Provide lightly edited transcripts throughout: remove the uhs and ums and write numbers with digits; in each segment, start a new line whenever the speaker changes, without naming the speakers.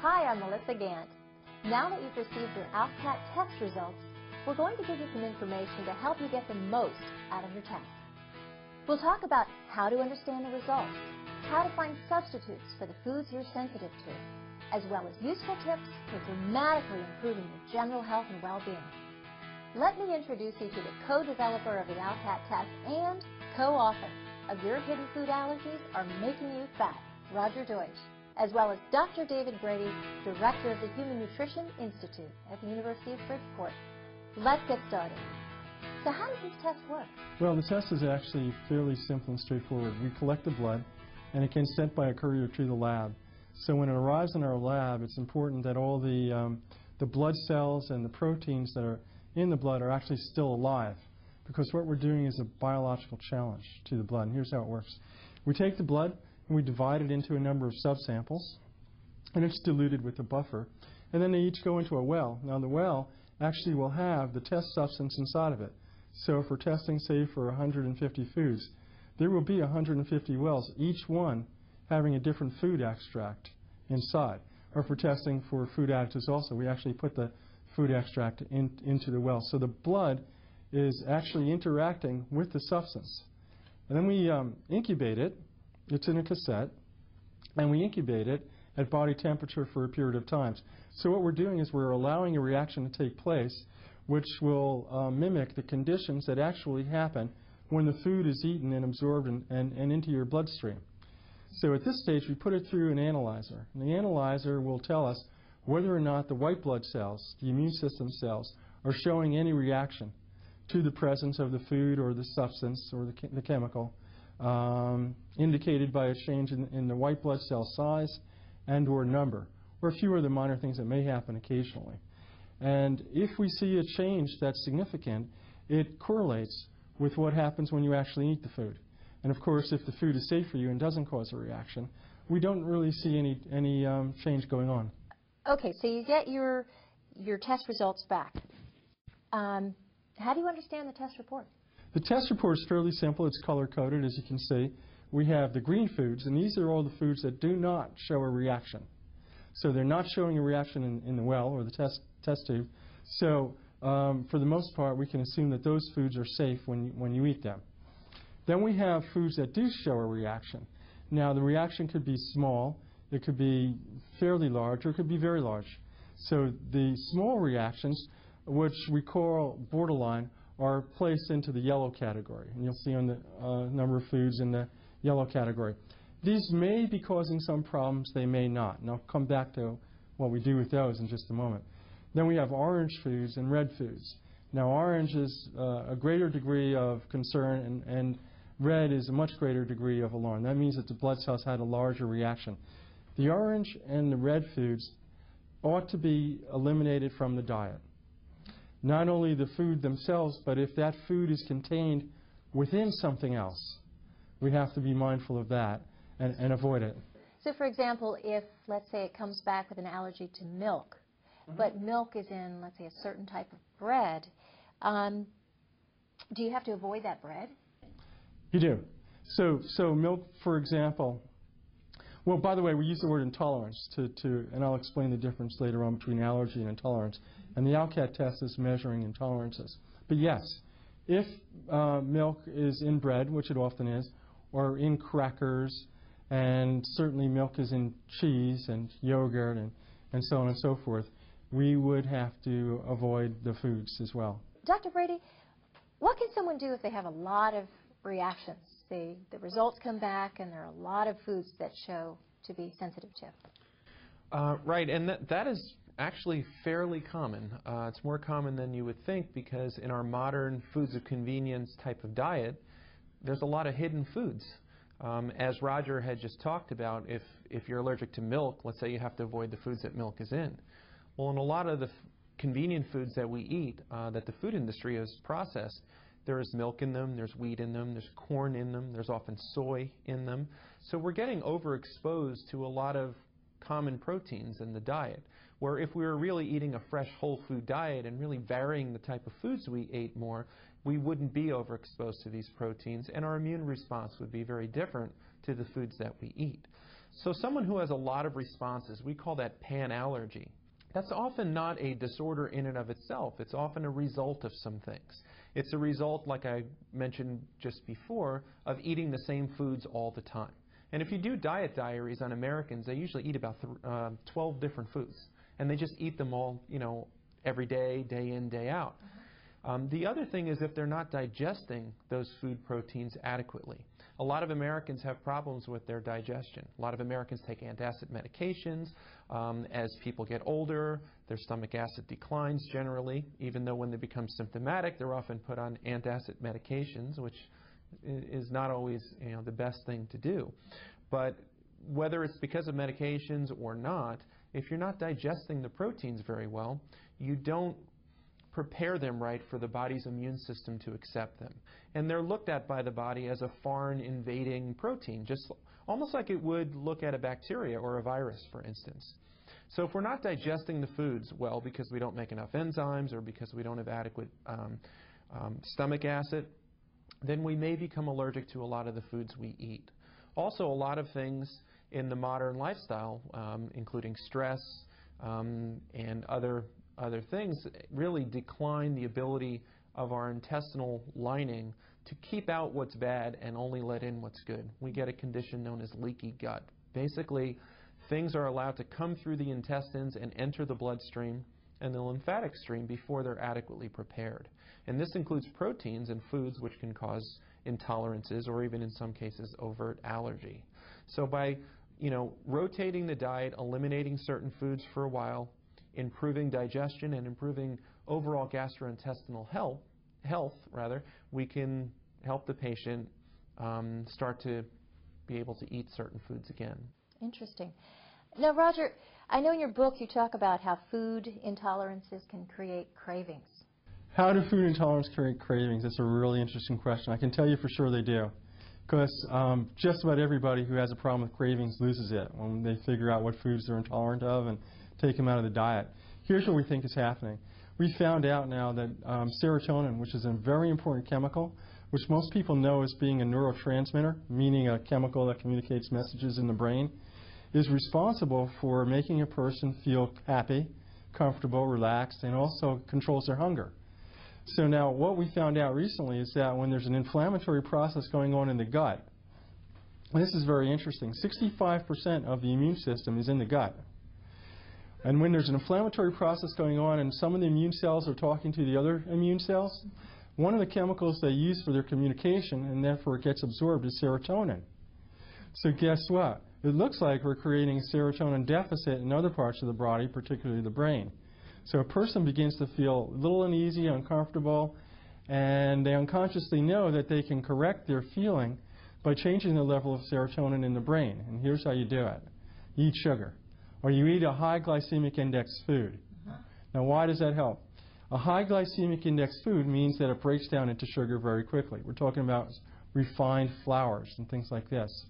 Hi, I'm Melissa Gant. Now that you've received your ALCAT test results, we're going to give you some information to help you get the most out of your test. We'll talk about how to understand the results, how to find substitutes for the foods you're sensitive to, as well as useful tips for dramatically improving your general health and well-being. Let me introduce you to the co-developer of the ALCAT test and co-author of Your Hidden Food Allergies Are Making You Fat, Roger Deutsch, as well as Dr. David Brady, Director of the Human Nutrition Institute at the University of Bridgeport. Let's get started. So how does this test work?
Well, the test is actually fairly simple and straightforward. We collect the blood, and it gets sent by a courier to the lab. So when it arrives in our lab, it's important that all the blood cells and the proteins that are in the blood are actually still alive, because what we're doing is a biological challenge to the blood. And here's how it works. We take the blood and we divide it into a number of subsamples, and it's diluted with a buffer, and then they each go into a well. Now the well actually will have the test substance inside of it. So if we're testing, say, for 150 foods, there will be 150 wells, each one having a different food extract inside. Or if we're testing for food additives also, we actually put the food extract into the well. So the blood is actually interacting with the substance. And then we incubate it. It's in a cassette, and we incubate it at body temperature for a period of time. So what we're doing is we're allowing a reaction to take place which will mimic the conditions that actually happen when the food is eaten and absorbed and into your bloodstream. So at this stage we put it through an analyzer, and the analyzer will tell us whether or not the white blood cells, the immune system cells, are showing any reaction to the presence of the food or the substance or the chemical, indicated by a change in the white blood cell size and or number, or a few other minor things that may happen occasionally. And if we see a change that's significant, it correlates with what happens when you actually eat the food. And of course, if the food is safe for you and doesn't cause a reaction, we don't really see any change going on.
Okay, so you get your test results back. How do you understand the test report?
The test report is fairly simple. It's color-coded, as you can see. We have the green foods, and these are all the foods that do not show a reaction. So they're not showing a reaction in the well or the test tube. So for the most part, we can assume that those foods are safe when you eat them. Then we have foods that do show a reaction. Now, the reaction could be small, it could be fairly large, or it could be very large. So the small reactions, which we call borderline, are placed into the yellow category. And you'll see on the number of foods in the yellow category. These may be causing some problems, they may not. And I'll come back to what we do with those in just a moment. Then we have orange foods and red foods. Now orange is a greater degree of concern, and red is a much greater degree of alarm. That means that the blood cells had a larger reaction. The orange and the red foods ought to be eliminated from the diet. Not only the food themselves, but if that food is contained within something else, we have to be mindful of that and avoid it.
So for example, if, let's say, it comes back with an allergy to milk, but milk is in, let's say, a certain type of bread, do you have to avoid that bread?
You do. So milk, for example, well, by the way, we use the word intolerance and I'll explain the difference later on between allergy and intolerance. And the ALCAT test is measuring intolerances. But yes, if milk is in bread, which it often is, or in crackers, and certainly milk is in cheese and yogurt and so on and so forth, we would have to avoid the foods as well.
Dr. Brady, what can someone do if they have a lot of reactions? The results come back and there are a lot of foods that show to be sensitive to.
Right, and that is actually fairly common. It's more common than you would think, because in our modern foods of convenience type of diet, there's a lot of hidden foods. As Roger had just talked about, if you're allergic to milk, let's say you have to avoid the foods that milk is in. Well, in a lot of the convenient foods that we eat, that the food industry has processed, there is milk in them, there's wheat in them, there's corn in them, there's often soy in them. So we're getting overexposed to a lot of common proteins in the diet, where if we were really eating a fresh whole food diet and really varying the type of foods we ate more, we wouldn't be overexposed to these proteins, and our immune response would be very different to the foods that we eat. So someone who has a lot of responses, we call that panallergy. That's often not a disorder in and of itself. It's often a result of some things. It's a result, like I mentioned just before, of eating the same foods all the time. And if you do diet diaries on Americans, they usually eat about 12 different foods. And they just eat them all, every day, day in, day out. The other thing is if they're not digesting those food proteins adequately. A lot of Americans have problems with their digestion. A lot of Americans take antacid medications. As people get older, their stomach acid declines generally, even though when they become symptomatic, they're often put on antacid medications, which is not always the best thing to do. But whether it's because of medications or not, if you're not digesting the proteins very well, you don't prepare them right for the body's immune system to accept them. And they're looked at by the body as a foreign invading protein, just almost like it would look at a bacteria or a virus, for instance. So if we're not digesting the foods well because we don't make enough enzymes or because we don't have adequate stomach acid, then we may become allergic to a lot of the foods we eat. Also, a lot of things in the modern lifestyle, including stress and other things, really decline the ability of our intestinal lining to keep out what's bad and only let in what's good. We get a condition known as leaky gut. Basically, things are allowed to come through the intestines and enter the bloodstream and the lymphatic stream before they're adequately prepared. And this includes proteins and foods which can cause intolerances or even in some cases overt allergy. So by rotating the diet, eliminating certain foods for a while, improving digestion and improving overall gastrointestinal health, we can help the patient start to be able to eat certain foods again.
Interesting. Now, Roger, I know in your book you talk about how food intolerances can create cravings.
How do food intolerances create cravings? That's a really interesting question. I can tell you for sure they do. Because just about everybody who has a problem with cravings loses it when they figure out what foods they're intolerant of and take them out of the diet. Here's what we think is happening. We found out now that serotonin, which is a very important chemical, which most people know as being a neurotransmitter, meaning a chemical that communicates messages in the brain, is responsible for making a person feel happy, comfortable, relaxed, and also controls their hunger. So now what we found out recently is that when there's an inflammatory process going on in the gut, this is very interesting, 65% of the immune system is in the gut. And when there's an inflammatory process going on and some of the immune cells are talking to the other immune cells, one of the chemicals they use for their communication, and therefore it gets absorbed, is serotonin. So guess what? It looks like we're creating a serotonin deficit in other parts of the body, particularly the brain. So a person begins to feel a little uneasy, uncomfortable, and they unconsciously know that they can correct their feeling by changing the level of serotonin in the brain. And here's how you do it. You eat sugar, or you eat a high glycemic index food. Now why does that help? A high glycemic index food means that it breaks down into sugar very quickly. We're talking about refined flours and things like this.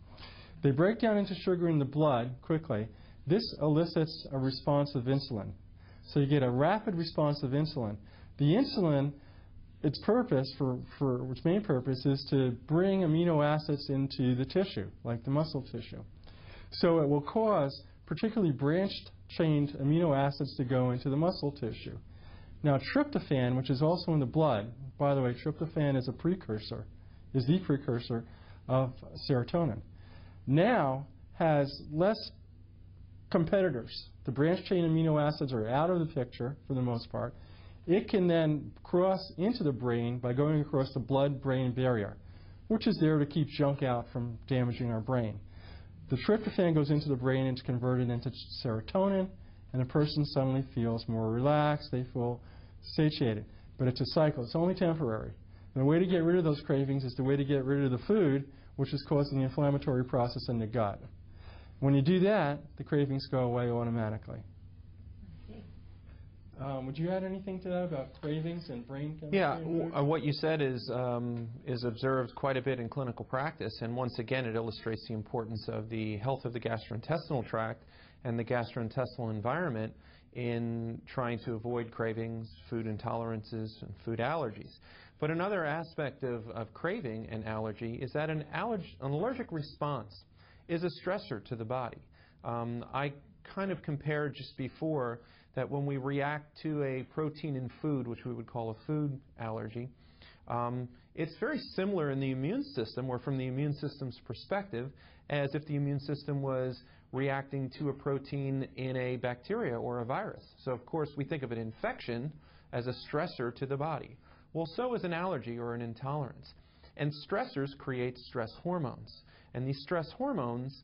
They break down into sugar in the blood quickly. This elicits a response of insulin. So you get a rapid response of insulin. The insulin, its purpose, its main purpose, is to bring amino acids into the tissue, like the muscle tissue. So it will cause particularly branched-chained amino acids to go into the muscle tissue. Now tryptophan, which is also in the blood, by the way, tryptophan is the precursor of serotonin, now has less competitors. The branched-chain amino acids are out of the picture for the most part. It can then cross into the brain by going across the blood-brain barrier, which is there to keep junk out from damaging our brain. The tryptophan goes into the brain and it's converted into serotonin, and the person suddenly feels more relaxed, they feel satiated. But it's a cycle, it's only temporary. And the way to get rid of those cravings is the way to get rid of the food, which is causing the inflammatory process in the gut. When you do that, the cravings go away automatically. Would you add anything to that about cravings and brain chemistry?
Yeah, what you said is observed quite a bit in clinical practice, and once again it illustrates the importance of the health of the gastrointestinal tract and the gastrointestinal environment in trying to avoid cravings, food intolerances, and food allergies. But another aspect of craving and allergy is that an allergic response is a stressor to the body. I kind of compared just before that when we react to a protein in food, which we would call a food allergy, it's very similar in the immune system, or from the immune system's perspective, as if the immune system was reacting to a protein in a bacteria or a virus. So of course we think of an infection as a stressor to the body. Well, so is an allergy or an intolerance. And stressors create stress hormones. And these stress hormones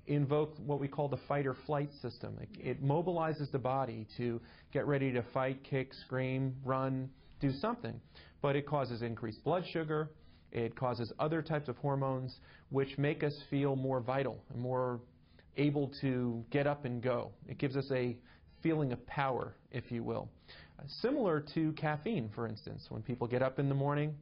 invoke what we call the fight or flight system. It mobilizes the body to get ready to fight, kick, scream, run, do something. But it causes increased blood sugar. It causes other types of hormones which make us feel more vital, more able to get up and go. It gives us a feeling of power, if you will. Similar to caffeine, for instance. When people get up in the morning,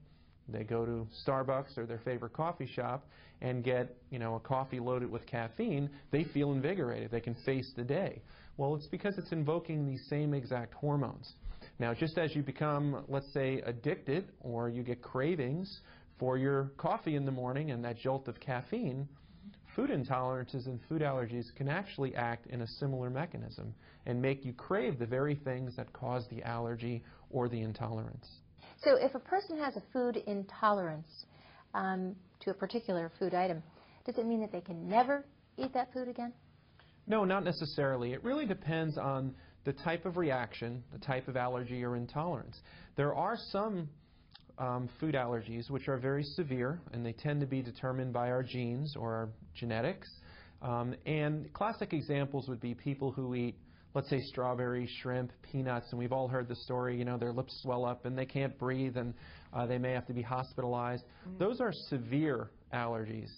they go to Starbucks or their favorite coffee shop and get, a coffee loaded with caffeine, they feel invigorated. They can face the day. Well, it's because it's invoking these same exact hormones. Now, just as you become, let's say, addicted, or you get cravings for your coffee in the morning and that jolt of caffeine, food intolerances and food allergies can actually act in a similar mechanism and make you crave the very things that cause the allergy or the intolerance.
So if a person has a food intolerance to a particular food item, does it mean that they can never eat that food again?
No, not necessarily. It really depends on the type of reaction, the type of allergy or intolerance. There are some food allergies which are very severe, and they tend to be determined by our genes or our genetics. And classic examples would be people who eat, let's say, strawberries, shrimp, peanuts, and we've all heard the story, their lips swell up and they can't breathe and they may have to be hospitalized. Those are severe allergies,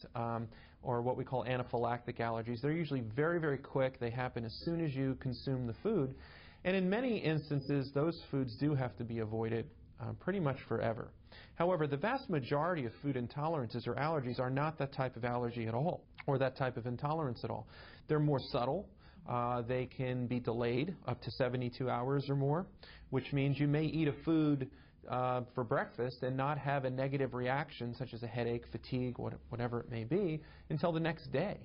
or what we call anaphylactic allergies. They're usually very, very quick. They happen as soon as you consume the food. And in many instances, those foods do have to be avoided pretty much forever. However, the vast majority of food intolerances or allergies are not that type of allergy at all, or that type of intolerance at all. They're more subtle. They can be delayed up to 72 hours or more, which means you may eat a food for breakfast and not have a negative reaction, such as a headache, fatigue, whatever it may be, until the next day.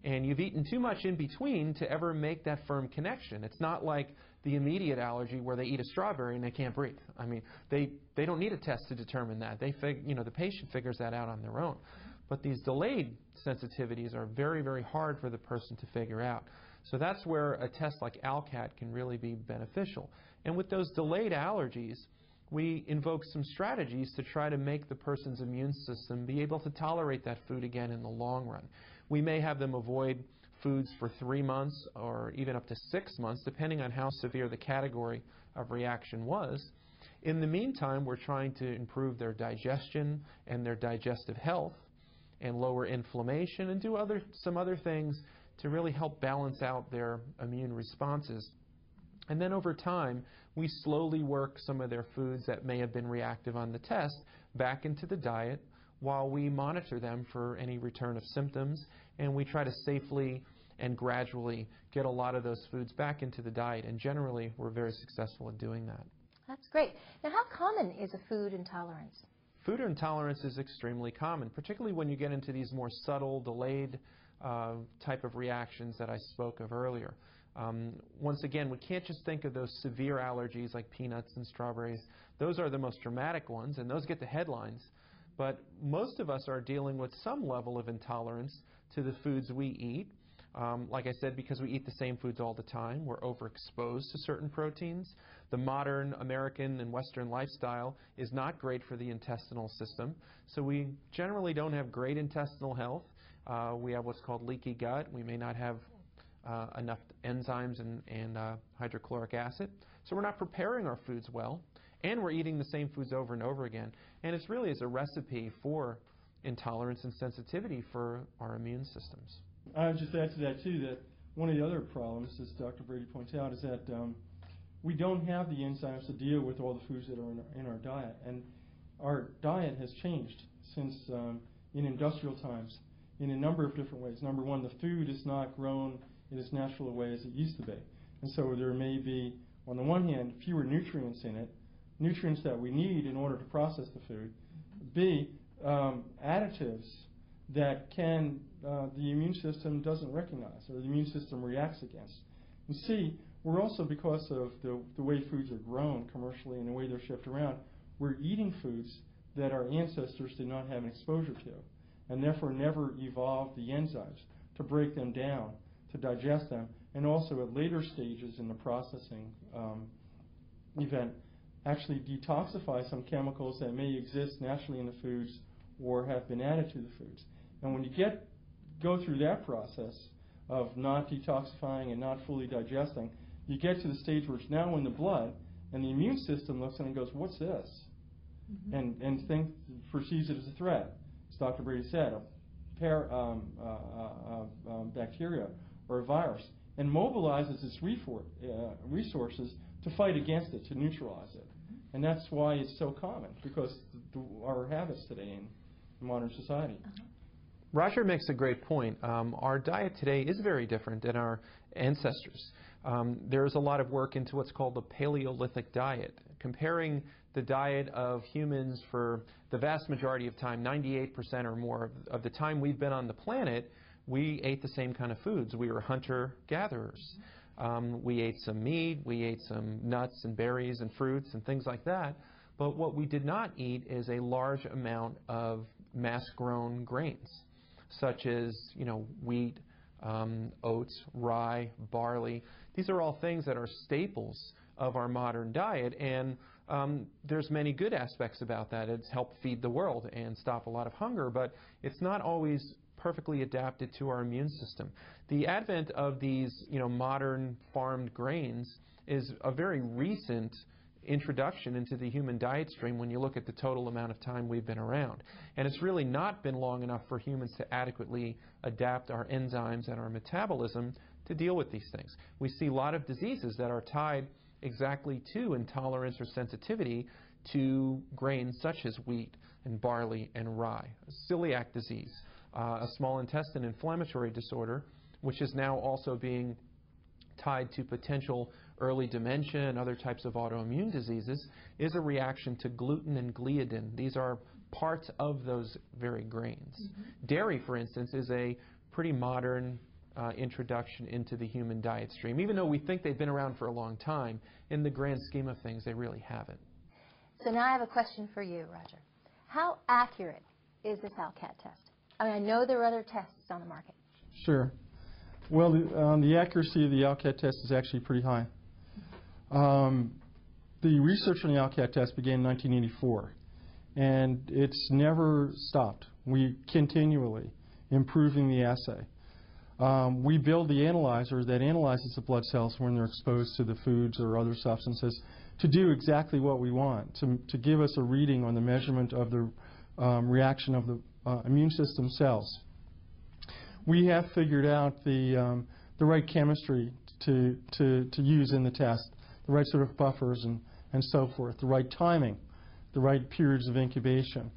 And you've eaten too much in between to ever make that firm connection. It's not like the immediate allergy where they eat a strawberry and they can't breathe. I mean, they don't need a test to determine that. The patient figures that out on their own. But these delayed sensitivities are very, very hard for the person to figure out. So that's where a test like ALCAT can really be beneficial. And with those delayed allergies, we invoke some strategies to try to make the person's immune system be able to tolerate that food again in the long run. We may have them avoid foods for 3 months or even up to 6 months, depending on how severe the category of reaction was. In the meantime, we're trying to improve their digestion and their digestive health and lower inflammation and do some other things to really help balance out their immune responses. And then over time, we slowly work some of their foods that may have been reactive on the test back into the diet while we monitor them for any return of symptoms, and we try to safely and gradually get a lot of those foods back into the diet, and generally we're very successful in doing that.
That's great. Now, how common is a food intolerance?
Food intolerance is extremely common, particularly when you get into these more subtle, delayed type of reactions that I spoke of earlier. Once again, we can't just think of those severe allergies like peanuts and strawberries. Those are the most dramatic ones, and those get the headlines. But most of us are dealing with some level of intolerance to the foods we eat. Like I said, because we eat the same foods all the time, we're overexposed to certain proteins. The modern American and Western lifestyle is not great for the intestinal system, so we generally don't have great intestinal health. We have what's called leaky gut. We may not have enough enzymes and hydrochloric acid. So we're not preparing our foods well, and we're eating the same foods over and over again. And it's really is a recipe for intolerance and sensitivity for our immune systems.
I would just add to that, too, that one of the other problems, as Dr. Brady points out, is that we don't have the enzymes to deal with all the foods that are in our diet. And our diet has changed since in industrial times in a number of different ways. Number one, the food is not grown in its natural way as it used to be. And so there may be, on the one hand, fewer nutrients in it, nutrients that we need in order to process the food. B, additives that the immune system doesn't recognize or the immune system reacts against. And C, we're also, because of the way foods are grown commercially and the way they're shipped around, we're eating foods that our ancestors did not have an exposure to, and therefore never evolved the enzymes to break them down, to digest them, and also at later stages in the processing event, actually detoxify some chemicals that may exist naturally in the foods or have been added to the foods. And when you go through that process of not detoxifying and not fully digesting, you get to the stage where it's now in the blood, and the immune system looks at it and goes, "What's this?" Mm-hmm. and perceives it as a threat. As Dr. Brady said, a bacteria or a virus, and mobilizes its resources to fight against it, to neutralize it. And that's why it's so common, because our habits today in modern society.
Roger makes a great point. Our diet today is very different than our ancestors. There's a lot of work into what's called the Paleolithic diet, comparing the diet of humans for the vast majority of time, 98% or more of the time we've been on the planet. We ate the same kind of foods. We were hunter-gatherers. We ate some meat, we ate some nuts and berries and fruits and things like that. But what we did not eat is a large amount of mass-grown grains, such as, wheat, oats, rye, barley. These are all things that are staples of our modern diet, and there's many good aspects about that. It's helped feed the world and stop a lot of hunger, but it's not always perfectly adapted to our immune system. The advent of these, modern farmed grains is a very recent introduction into the human diet stream when you look at the total amount of time we've been around. And it's really not been long enough for humans to adequately adapt our enzymes and our metabolism to deal with these things. We see a lot of diseases that are tied exactly to intolerance or sensitivity to grains such as wheat and barley and rye. Celiac disease, a small intestine inflammatory disorder, which is now also being tied to potential early dementia and other types of autoimmune diseases, is a reaction to gluten and gliadin. These are parts of those very grains. Mm-hmm. Dairy, for instance, is a pretty modern introduction into the human diet stream. Even though we think they've been around for a long time, in the grand scheme of things, they really haven't.
So now I have a question for you, Roger. How accurate is this ALCAT test? I know there are other tests on the market.
Sure. Well, the accuracy of the ALCAT test is actually pretty high. The research on the ALCAT test began in 1984, and it's never stopped. We continually improving the assay. We build the analyzer that analyzes the blood cells when they're exposed to the foods or other substances to do exactly what we want, to give us a reading on the measurement of the reaction of the immune system cells. We have figured out the right chemistry to use in the test, the right sort of buffers and so forth, the right timing, the right periods of incubation,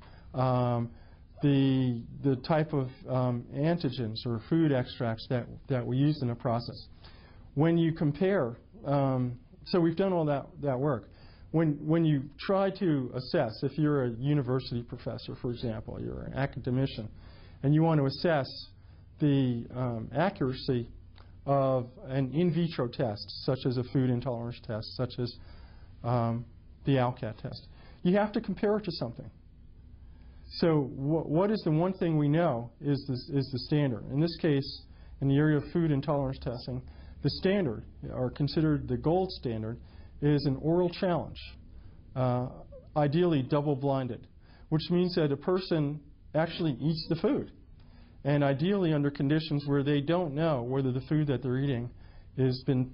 the type of antigens or food extracts that we use in the process. When you compare, so we've done all that work. When you try to assess, if you're a university professor, for example, you're an academician, and you want to assess the accuracy of an in vitro test, such as a food intolerance test, such as the ALCAT test, you have to compare it to something. So what is the one thing we know is the standard? In this case, in the area of food intolerance testing, the standard, or considered the gold standard, is an oral challenge, ideally double-blinded, which means that a person actually eats the food, and ideally under conditions where they don't know whether the food that they're eating has been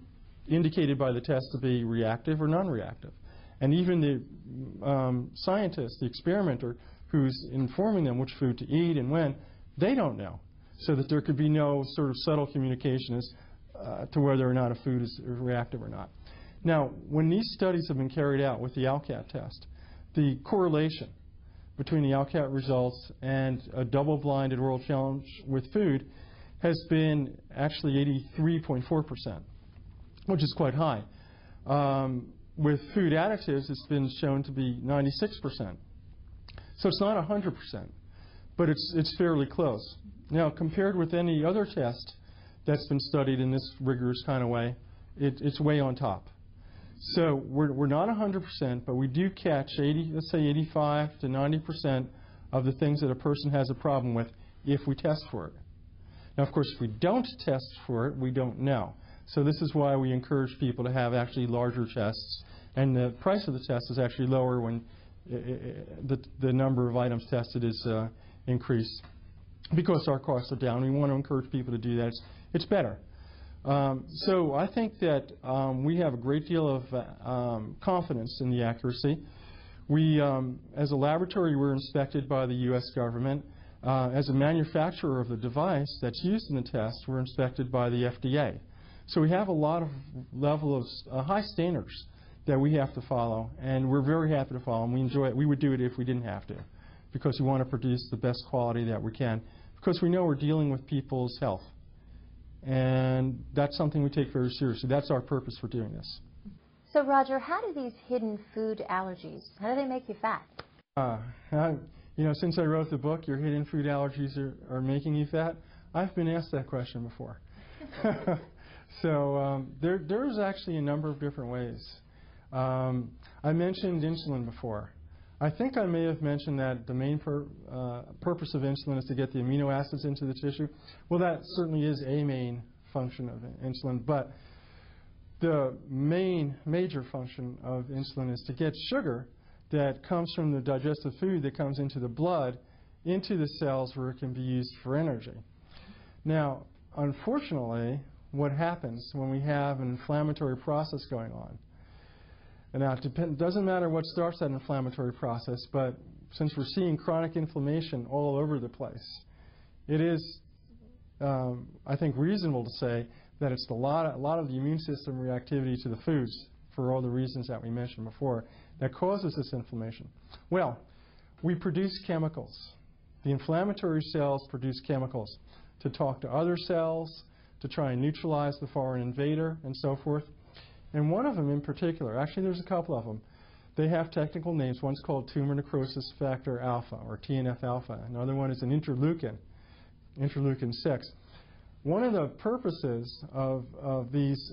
indicated by the test to be reactive or non-reactive. And even the scientist, the experimenter, who's informing them which food to eat and when, they don't know, so that there could be no sort of subtle communication as to whether or not a food is reactive or not. Now, when these studies have been carried out with the ALCAT test, the correlation between the ALCAT results and a double-blinded oral challenge with food has been actually 83.4%, which is quite high. With food additives, it's been shown to be 96%. So it's not 100%, but it's fairly close. Now, compared with any other test that's been studied in this rigorous kind of way, it's way on top. So we're not 100%, but we do catch let's say 85 to 90% of the things that a person has a problem with if we test for it. Now, of course, if we don't test for it, we don't know. So this is why we encourage people to have actually larger tests, and the price of the test is actually lower when the number of items tested is increased. Because our costs are down, we want to encourage people to do that. It's better. So I think that we have a great deal of confidence in the accuracy. We, as a laboratory, we're inspected by the U.S. government. As a manufacturer of the device that's used in the test, we're inspected by the FDA. So we have a lot of level of high standards that we have to follow, and we're very happy to follow them. We enjoy it. We would do it if we didn't have to, because we want to produce the best quality that we can, because we know we're dealing with people's health. And that's something we take very seriously. That's our purpose for doing this.
So, Roger, how do these hidden food allergies, how do they make you fat?
You know, since I wrote the book, Your Hidden Food Allergies Are Making You Fat, I've been asked that question before. So there's actually a number of different ways. I mentioned insulin before. I think I may have mentioned that the main purpose of insulin is to get the amino acids into the tissue. Well, that certainly is a main function of insulin, but the major function of insulin is to get sugar that comes from the digested food that comes into the blood into the cells where it can be used for energy. Now, unfortunately, what happens when we have an inflammatory process going on? And now, it doesn't matter what starts that inflammatory process, but since we're seeing chronic inflammation all over the place, it is, I think, reasonable to say that it's a lot of the immune system reactivity to the foods, for all the reasons that we mentioned before, that causes this inflammation. Well, we produce chemicals. The inflammatory cells produce chemicals to talk to other cells, to try and neutralize the foreign invader, and so forth. And one of them in particular, actually there's a couple of them, they have technical names. One's called tumor necrosis factor alpha, or TNF-alpha. Another one is an interleukin, interleukin-6. One of the purposes of these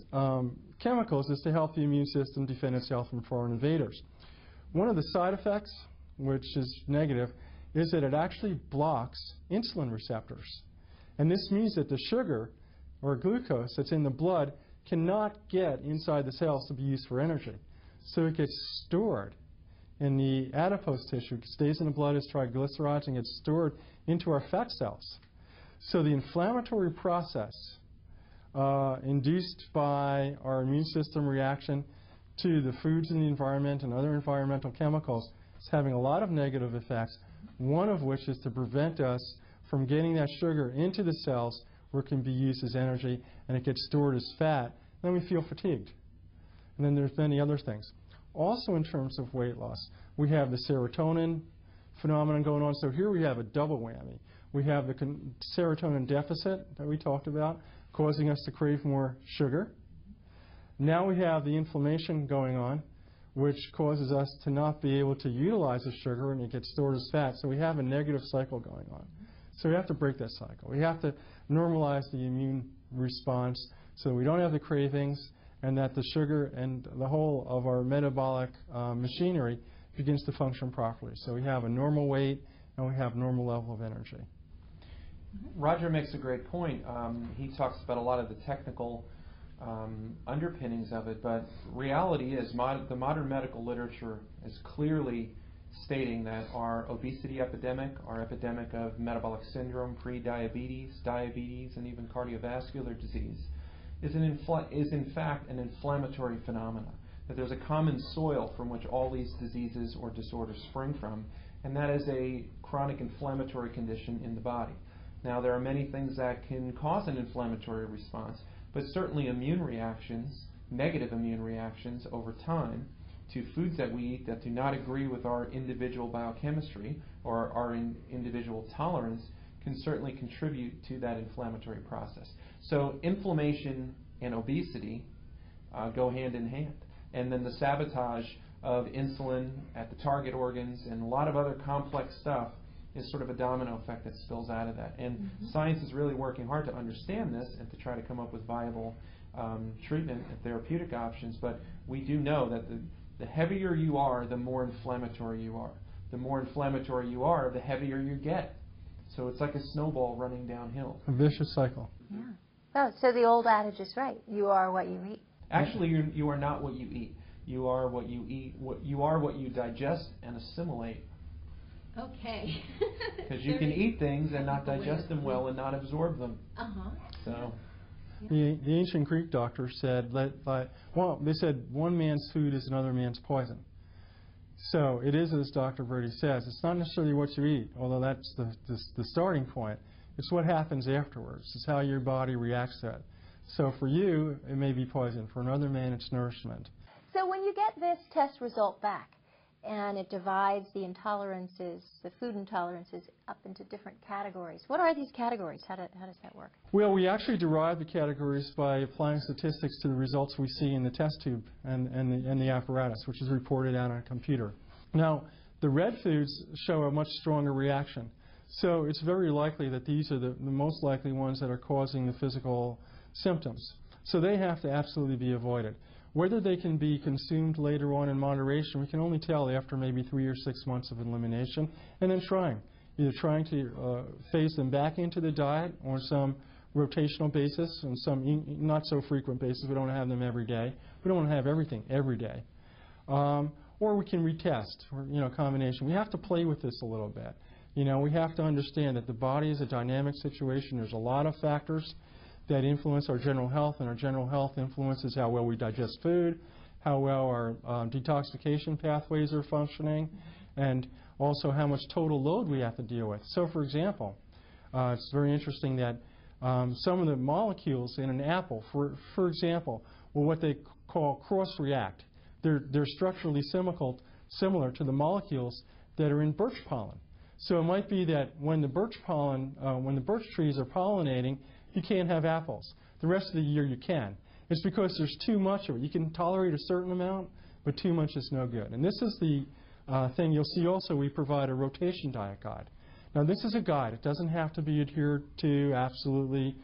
chemicals is to help the immune system defend itself from foreign invaders. One of the side effects, which is negative, is that it actually blocks insulin receptors. And this means that the sugar, or glucose, that's in the blood cannot get inside the cells to be used for energy. So it gets stored in the adipose tissue. It stays in the blood as triglycerides and gets stored into our fat cells. So the inflammatory process induced by our immune system reaction to the foods in the environment and other environmental chemicals is having a lot of negative effects, one of which is to prevent us from getting that sugar into the cells where it can be used as energy, and it gets stored as fat. Then we feel fatigued. And then there's many other things. Also, in terms of weight loss, we have the serotonin phenomenon going on. So here we have a double whammy. We have the serotonin deficit that we talked about, causing us to crave more sugar. Now we have the inflammation going on, which causes us to not be able to utilize the sugar, and it gets stored as fat. So we have a negative cycle going on. So we have to break that cycle. We have to normalize the immune response so we don't have the cravings, and that the sugar and the whole of our metabolic machinery begins to function properly. So we have a normal weight, and we have normal level of energy.
Roger makes a great point. He talks about a lot of the technical underpinnings of it, but reality is the modern medical literature is clearly stating that our obesity epidemic, our epidemic of metabolic syndrome, pre-diabetes, diabetes, and even cardiovascular disease is in fact an inflammatory phenomenon. That there's a common soil from which all these diseases or disorders spring from, and that is a chronic inflammatory condition in the body. Now, there are many things that can cause an inflammatory response, but certainly immune reactions, negative immune reactions over time to foods that we eat that do not agree with our individual biochemistry or our individual tolerance can certainly contribute to that inflammatory process. So inflammation and obesity go hand in hand. And then the sabotage of insulin at the target organs and a lot of other complex stuff is sort of a domino effect that spills out of that. And science is really working hard to understand this and to try to come up with viable treatment and therapeutic options. But we do know that the heavier you are, the more inflammatory you are. The more inflammatory you are, the heavier you get. So it's like a snowball running downhill.
A vicious cycle.
Yeah. Oh, so the old adage is right. You are what you eat.
Actually, you are not what you eat. You are what you eat. You are what you digest and assimilate.
Okay.
Because you can eat things and not digest them well and not absorb them. So.
The ancient Greek doctors said they said one man's food is another man's poison. So it is, as Dr. Brady says, it's not necessarily what you eat, although that's the starting point. It's what happens afterwards. It's how your body reacts to it. So for you, it may be poison. For another man, it's nourishment.
So when you get this test result back, and it divides the intolerances, the food intolerances, up into different categories. What are these categories? How does that work?
Well, we actually derive the categories by applying statistics to the results we see in the test tube and the apparatus, which is reported out on a computer. Now, the red foods show a much stronger reaction. So it's very likely that these are the most likely ones that are causing the physical symptoms. So they have to absolutely be avoided. Whether they can be consumed later on in moderation, we can only tell after maybe 3 or 6 months of elimination, and then either trying to phase them back into the diet on some rotational basis and some not so frequent basis. We don't have them every day. We don't want to have everything every day. Or we can retest, or, combination. We have to play with this a little bit. We have to understand that the body is a dynamic situation. There's a lot of factors that influence our general health, and our general health influences how well we digest food, how well our detoxification pathways are functioning, and also how much total load we have to deal with. So, for example, it's very interesting that some of the molecules in an apple, for example, will what they call cross-react. They're structurally similar to the molecules that are in birch pollen. So it might be that when the birch trees are pollinating, you can't have apples. The rest of the year you can. It's because there's too much of it. You can tolerate a certain amount, but too much is no good. And this is the thing you'll see also. We provide a rotation diet guide. Now this is a guide. It doesn't have to be adhered to absolutely,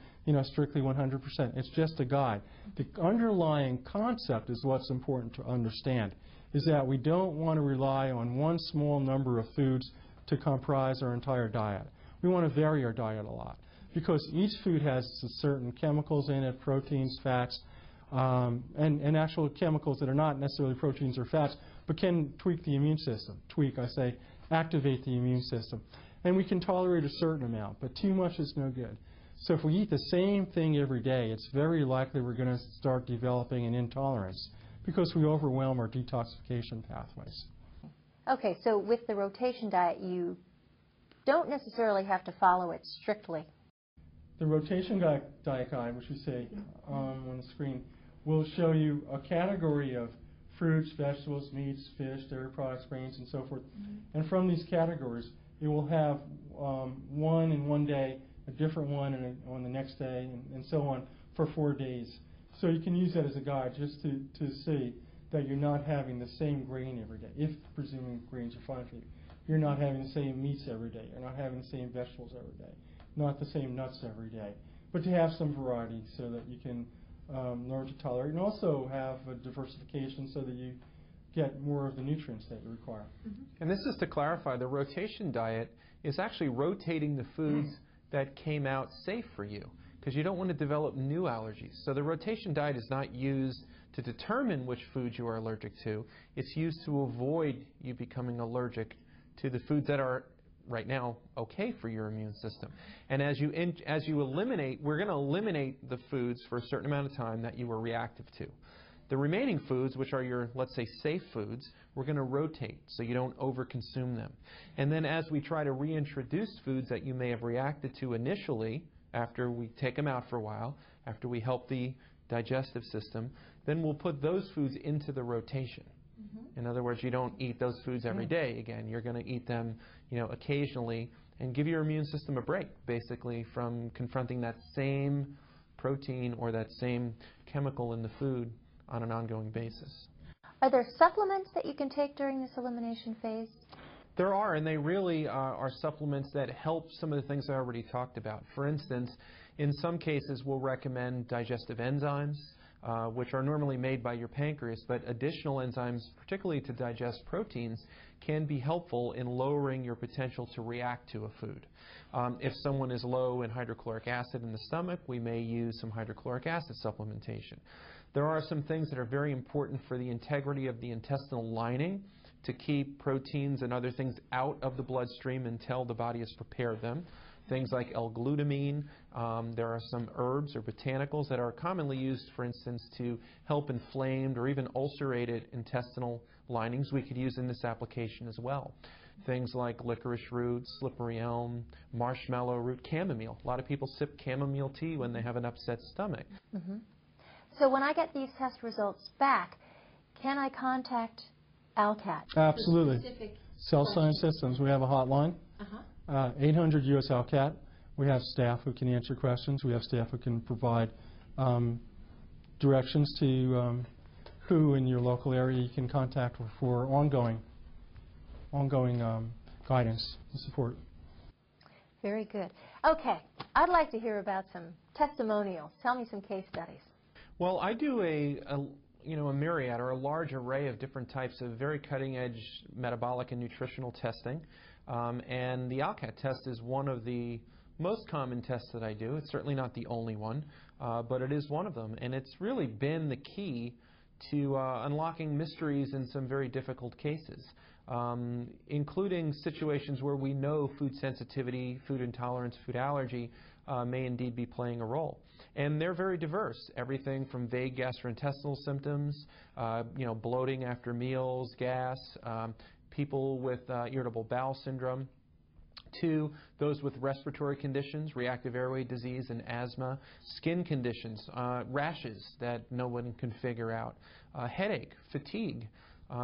strictly 100%. It's just a guide. The underlying concept is what's important to understand, is that we don't want to rely on one small number of foods to comprise our entire diet. We want to vary our diet a lot, because each food has certain chemicals in it, proteins, fats, and actual chemicals that are not necessarily proteins or fats, but can tweak the immune system. Activate the immune system. And we can tolerate a certain amount, but too much is no good. So if we eat the same thing every day, it's very likely we're going to start developing an intolerance, because we overwhelm our detoxification pathways.
Okay, so with the rotation diet, you don't necessarily have to follow it strictly.
The rotation diet guide, which we see on the screen, will show you a category of fruits, vegetables, meats, fish, dairy products, grains, and so forth. And from these categories, it will have one in one day, a different one on the next day, and so on for 4 days. So you can use that as a guide just to see that you're not having the same grain every day, if presuming grains are fine for you. You're not having the same meats every day. You're not having the same vegetables every day. Not the same nuts every day, but to have some variety so that you can learn to tolerate, and also have a diversification so that you get more of the nutrients that you require.
And this is to clarify, the rotation diet is actually rotating the foods that came out safe for you, because you don't want to develop new allergies. So the rotation diet is not used to determine which foods you are allergic to. It's used to avoid you becoming allergic to the foods that are right now okay for your immune system. And as you eliminate, we're going to eliminate the foods for a certain amount of time that you were reactive to. The remaining foods, which are your, let's say, safe foods, we're going to rotate so you don't overconsume them. And then as we try to reintroduce foods that you may have reacted to initially, after we take them out for a while, after we help the digestive system, then we'll put those foods into the rotation. In other words, you don't eat those foods every day again. You're going to eat them, occasionally, and give your immune system a break, basically, from confronting that same protein or that same chemical in the food on an ongoing basis.
Are there supplements that you can take during this elimination phase?
There are, and they really are supplements that help some of the things I already talked about. For instance, in some cases we'll recommend digestive enzymes, which are normally made by your pancreas, but additional enzymes, particularly to digest proteins, can be helpful in lowering your potential to react to a food. If someone is low in hydrochloric acid in the stomach, we may use some hydrochloric acid supplementation. There are some things that are very important for the integrity of the intestinal lining to keep proteins and other things out of the bloodstream until the body has prepared them. Things like L-glutamine. There are some herbs or botanicals that are commonly used, for instance, to help inflamed or even ulcerated intestinal linings. We could use in this application as well. Things like licorice root, slippery elm, marshmallow root, chamomile. A lot of people sip chamomile tea when they have an upset stomach.
Mm-hmm. So when I get these test results back, can I contact ALCAT?
Absolutely. Cell Science Systems. We have a hotline. 800 US ALCAT. We have staff who can answer questions. We have staff who can provide directions to who in your local area you can contact for ongoing guidance and support.
Very good. Okay, I'd like to hear about some testimonials. Tell me some case studies.
Well, I do a myriad or a large array of different types of very cutting-edge metabolic and nutritional testing. And the ALCAT test is one of the most common tests that I do. It's certainly not the only one, but it is one of them. And it's really been the key to unlocking mysteries in some very difficult cases, including situations where we know food sensitivity, food intolerance, food allergy may indeed be playing a role. And they're very diverse. Everything from vague gastrointestinal symptoms, bloating after meals, gas, people with irritable bowel syndrome, to those with respiratory conditions, reactive airway disease and asthma, skin conditions, rashes that no one can figure out, headache, fatigue.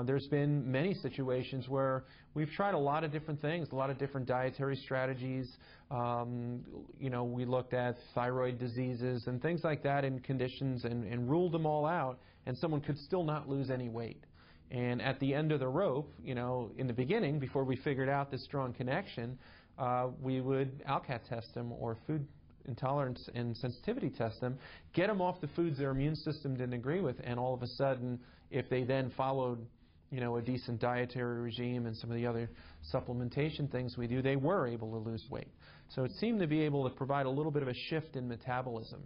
There's been many situations where we've tried a lot of different things, a lot of different dietary strategies. We looked at thyroid diseases and things like that in conditions and ruled them all out, and someone could still not lose any weight. And at the end of the rope, in the beginning, before we figured out this strong connection, we would ALCAT test them or food intolerance and sensitivity test them, get them off the foods their immune system didn't agree with, and all of a sudden, if they then followed a decent dietary regime and some of the other supplementation things we do, they were able to lose weight. So it seemed to be able to provide a little bit of a shift in metabolism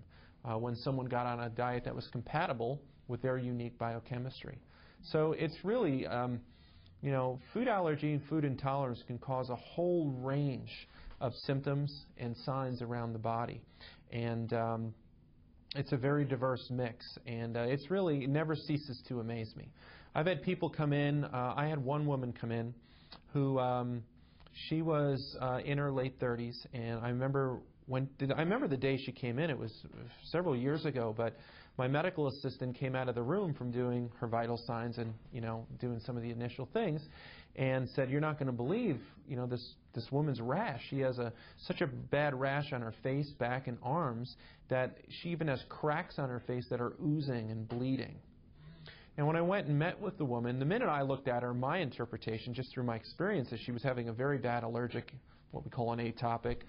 when someone got on a diet that was compatible with their unique biochemistry. So it's really, food allergy and food intolerance can cause a whole range of symptoms and signs around the body. And it's a very diverse mix, and it never ceases to amaze me. I've had people come in. I had one woman come in who she was in her late 30s, and I remember the day she came in. It was several years ago, but my medical assistant came out of the room from doing her vital signs and doing some of the initial things, and said, "You're not going to believe this woman's rash. She has such a bad rash on her face, back, and arms that she even has cracks on her face that are oozing and bleeding." And when I went and met with the woman, the minute I looked at her, my interpretation, just through my experience, is she was having a very bad allergic, what we call an atopic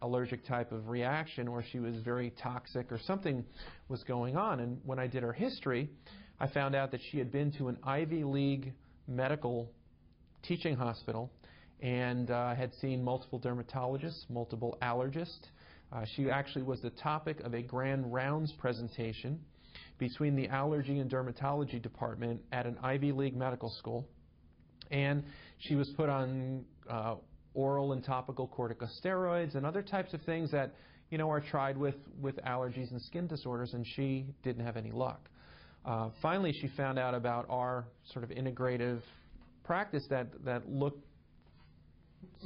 allergic type of reaction, or she was very toxic, or something was going on. And when I did her history, I found out that she had been to an Ivy League medical teaching hospital and had seen multiple dermatologists, multiple allergists. She actually was the topic of a grand rounds presentation between the allergy and dermatology department at an Ivy League medical school. And she was put on oral and topical corticosteroids and other types of things that are tried with allergies and skin disorders, and she didn't have any luck. Finally, she found out about our sort of integrative practice that looked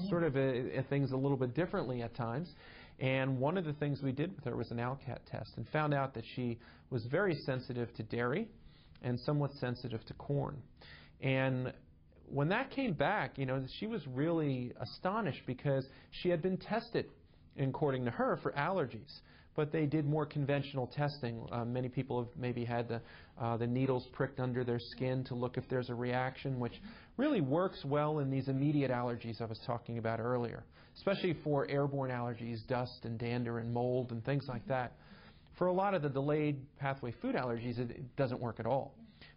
sort of at things a little bit differently at times. And one of the things we did with her was an ALCAT test, and found out that she was very sensitive to dairy and somewhat sensitive to corn. And when that came back, she was really astonished, because she had been tested, according to her, for allergies. but they did more conventional testing. Many people have maybe had the needles pricked under their skin to look if there's a reaction, which really works well in these immediate allergies I was talking about earlier, especially for airborne allergies, dust and dander and mold and things like that. For a lot of the delayed pathway food allergies, it doesn't work at all.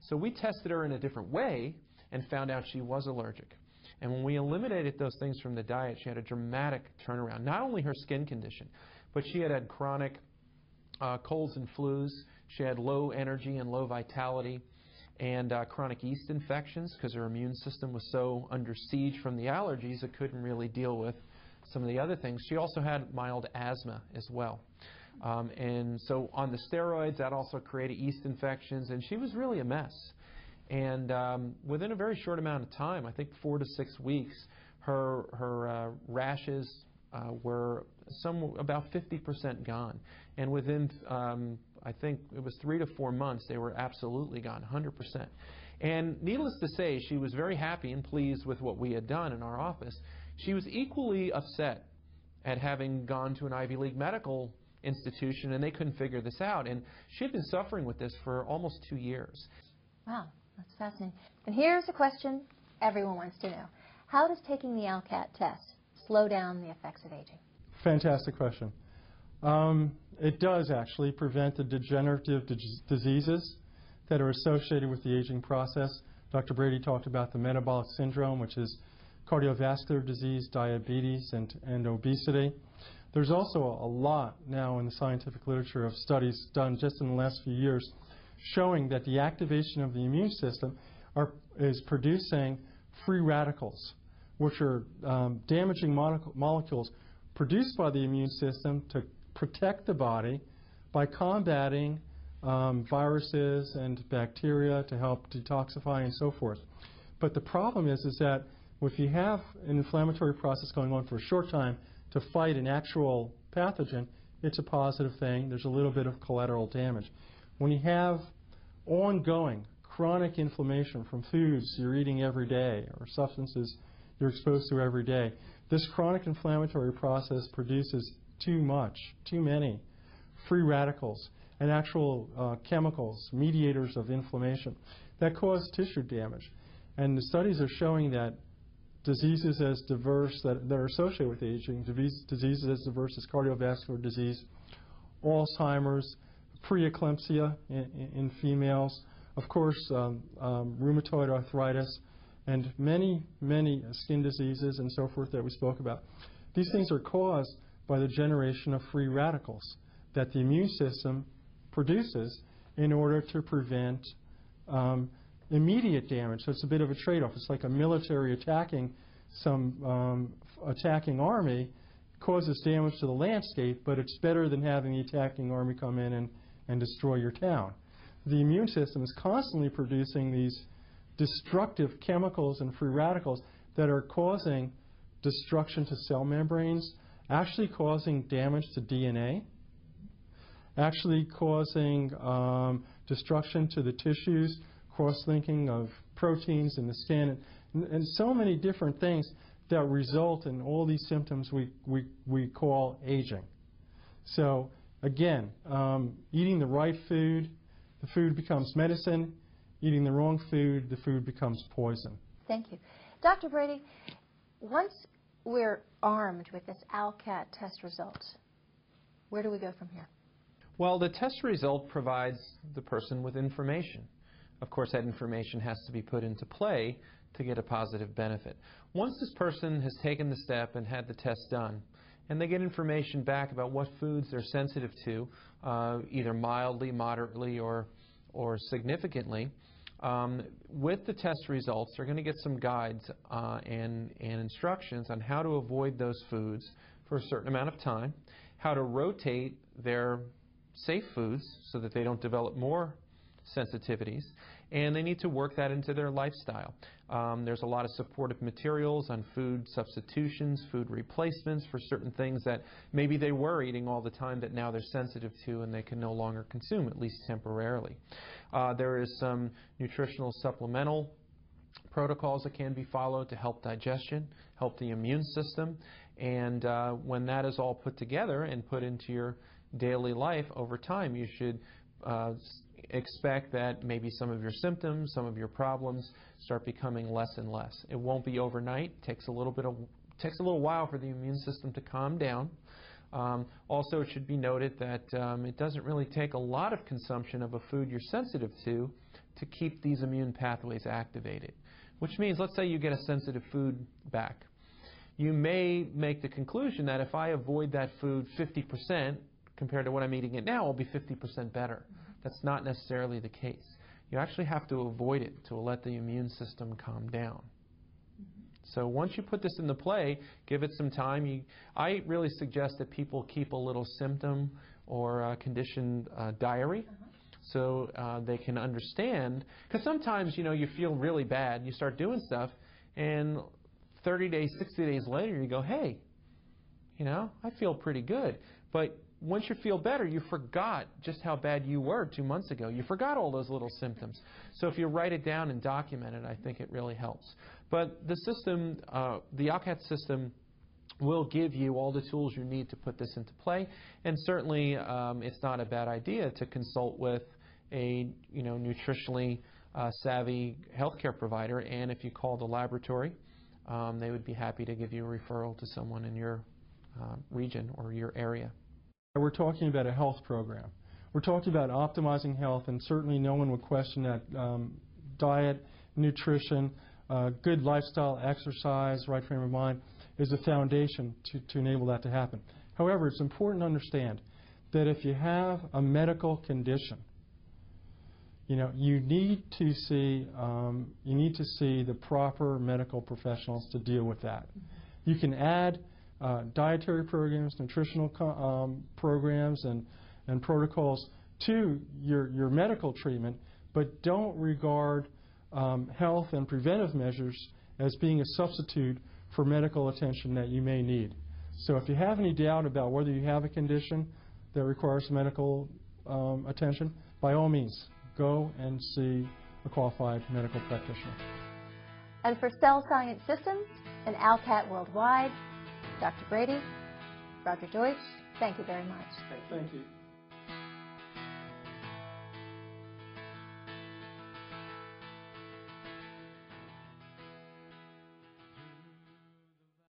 So we tested her in a different way and found out she was allergic. And when we eliminated those things from the diet, she had a dramatic turnaround. Not only her skin condition, but she had chronic colds and flus. She had low energy and low vitality, and chronic yeast infections because her immune system was so under siege from the allergies it couldn't really deal with some of the other things. She also had mild asthma as well. And so on the steroids, that also created yeast infections, and she was really a mess. And within a very short amount of time, I think 4 to 6 weeks, her rashes were about 50% gone. And within, I think it was 3 to 4 months, they were absolutely gone, 100%. And needless to say, she was very happy and pleased with what we had done in our office. She was equally upset at having gone to an Ivy League medical institution, and they couldn't figure this out. And she had been suffering with this for almost 2 years.
Wow, that's fascinating. And here's a question everyone wants to know. How does taking the ALCAT test slow down the effects of aging?
Fantastic question. It does actually prevent the degenerative diseases that are associated with the aging process. Dr. Brady talked about the metabolic syndrome, which is cardiovascular disease, diabetes, and obesity. There's also a lot now in the scientific literature of studies done just in the last few years showing that the activation of the immune system is producing free radicals, which are damaging molecules produced by the immune system to protect the body by combating viruses and bacteria to help detoxify and so forth. But the problem is that if you have an inflammatory process going on for a short time to fight an actual pathogen, it's a positive thing. There's a little bit of collateral damage. When you have ongoing chronic inflammation from foods you're eating every day or substances you're exposed to every day, this chronic inflammatory process produces too many free radicals and actual chemicals, mediators of inflammation that cause tissue damage. And the studies are showing that diseases as diverse that are associated with aging, diseases as diverse as cardiovascular disease, Alzheimer's, preeclampsia in females, of course, rheumatoid arthritis, and many skin diseases and so forth that we spoke about. These things are caused by the generation of free radicals that the immune system produces in order to prevent immediate damage. So it's a bit of a trade-off. It's like a military attacking attacking army causes damage to the landscape, but it's better than having the attacking army come in and destroy your town. The immune system is constantly producing these destructive chemicals and free radicals that are causing destruction to cell membranes, actually causing damage to DNA, actually causing destruction to the tissues, cross-linking of proteins in the skin, and so many different things that result in all these symptoms we call aging. So again, eating the right food, the food becomes medicine. Eating the wrong food, the food becomes poison.
Thank you. Dr. Brady, once we're armed with this ALCAT test result, where do we go from here?
Well, the test result provides the person with information. Of course, that information has to be put into play to get a positive benefit. Once this person has taken the step and had the test done, and they get information back about what foods they're sensitive to, either mildly, moderately, or significantly, with the test results, they're going to get some guides and instructions on how to avoid those foods for a certain amount of time, how to rotate their safe foods so that they don't develop more sensitivities, and they need to work that into their lifestyle. There's a lot of supportive materials on food substitutions, food replacements for certain things that maybe they were eating all the time that now they're sensitive to and they can no longer consume, at least temporarily. There is some nutritional supplemental protocols that can be followed to help digestion, help the immune system, and when that is all put together and put into daily life, over time you should expect that maybe some of your symptoms, some of your problems start becoming less and less. It won't be overnight. It takes a little while for the immune system to calm down. Also, it should be noted that it doesn't really take a lot of consumption of a food you're sensitive to keep these immune pathways activated. Which means, let's say you get a sensitive food back. You may make the conclusion that if I avoid that food 50% compared to what I'm eating it now, I'll be 50% better. That's not necessarily the case. You actually have to avoid it to let the immune system calm down. So once you put this into play, give it some time. I really suggest that people keep a little symptom or condition diary so they can understand. Because sometimes, you feel really bad, you start doing stuff, and 30 days, 60 days later, you go, hey, I feel pretty good. But once you feel better, you forgot just how bad you were 2 months ago. You forgot all those little symptoms. So if you write it down and document it, I think it really helps. But the system, the ALCAT system, will give you all the tools you need to put this into play. And certainly, it's not a bad idea to consult with a nutritionally savvy healthcare provider. And if you call the laboratory, they would be happy to give you a referral to someone in your region or your area.
We're talking about a health program. We're talking about optimizing health, and certainly no one would question that diet, nutrition, good lifestyle, exercise, right frame of mind is a foundation to enable that to happen. However, it's important to understand that if you have a medical condition, you need to see the proper medical professionals to deal with that. You can add dietary programs, nutritional programs, and protocols to your medical treatment, but don't regard health and preventive measures as being a substitute for medical attention that you may need. So if you have any doubt about whether you have a condition that requires medical attention, by all means, go and see a qualified medical practitioner.
And for Cell Science Systems and ALCAT Worldwide, Dr. Brady, Dr. Deutsch, thank you very much.
Thank you.